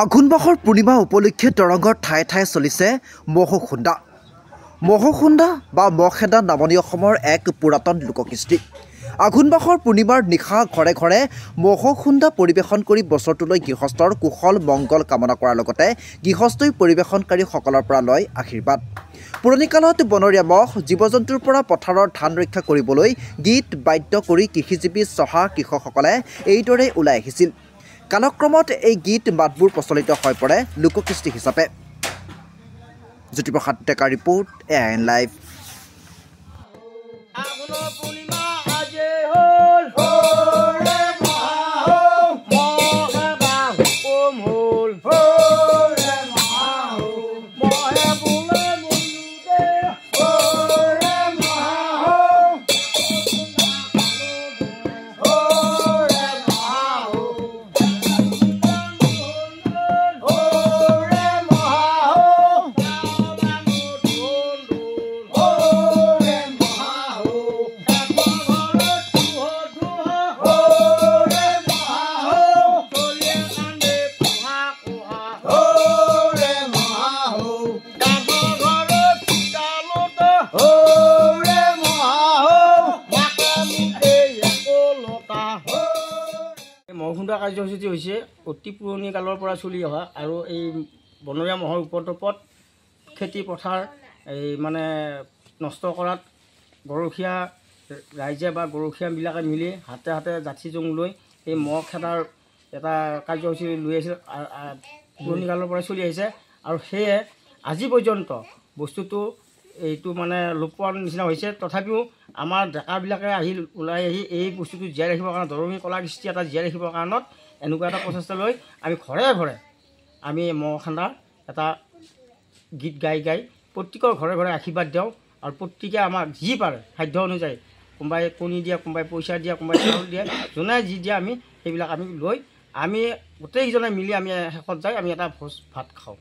আঘোণ মাহৰ পূৰ্ণিমা উপলক্ষে দৰঙৰ ঠায়ে ঠায়ে চলিছে মহখুন্দা। মহখুন্দা বা মহখেদা নামনি অসমৰ এক পুৰাতন লোককৃষ্টি। আঘোণ মাহৰ পূৰ্ণিমাৰ নিশা ঘৰে ঘৰে মহখুন্দা পৰিৱেশন কৰি বছৰটোলৈ গৃহস্থৰ কুশল মংগল কামনা কৰাৰ লগতে গৃহস্থই পৰিৱেশনকাৰীসকলৰ পৰা লয় আশীৰ্বাদ। পুৰণি কালত বনৰীয়া মহ জীৱ জন্তুৰ পৰা পথাৰৰ ধান ৰক্ষা কৰিবলৈ গীত বাদ্য কৰি কৃষিজীৱী চহা কৃষকসকলে এইদৰে ওলাই আহিছিল। কালক্ৰমত এই গীত মাতবোৰ প্ৰচলিত হৈ পৰে লোককৃষ্টি হিচাপে। জ্যোতিপ্ৰসাদ ডেকাৰ ৰিপৰ্ট, AIN লাইভ। মহখুন্দা কাৰ্যসূচী হৈছে অতি পুৰণি কালৰ পৰা চলি অহা আৰু এই বনৰীয়া মহৰ উপদ্ৰৱত খেতি পথাৰ এই মানে নষ্ট কৰাত গৰখীয়া ৰাইজে বা গৰখীয়াবিলাকে মিলি হাতে হাতে জাঠি জং লৈ এই মহ খেদাৰ এটা কাৰ্যসূচী লৈ আছিল। পুৰণি কালৰ পৰা চলি আহিছে আৰু সেয়ে আজি পৰ্যন্ত বস্তুটো এইটো মানে লোপ পোৱাৰ নিচিনা হৈছে। তথাপিও আমাৰ ডেকাবিলাকে ওলাই আহি এই বস্তুটো জীয়াই ৰাখিবৰ কাৰণে, দৰঙী কলা কৃষ্টি এটা জীয়াই ৰাখিবৰ কাৰণত এনেকুৱা এটা প্ৰচেষ্টা লৈ আমি ঘৰে ঘৰে আমি মহ খান্দাৰ এটা গীত গাই গাই প্ৰত্যেকৰ ঘৰে ঘৰে আশীৰ্বাদ দিওঁ আৰু প্ৰত্যেকে আমাক যি পাৰে সাধ্য অনুযায়ী, কোনোবাই কণী দিয়ে, কোনোবাই পইচা দিয়ে, কোনোবাই চাউল দিয়ে, যোনে যি দিয়ে আমি সেইবিলাক আমি লৈ আমি গোটেইকেইজনে মিলি আমি শেষত যাই আমি এটা ভোজ ভাত খাওঁ।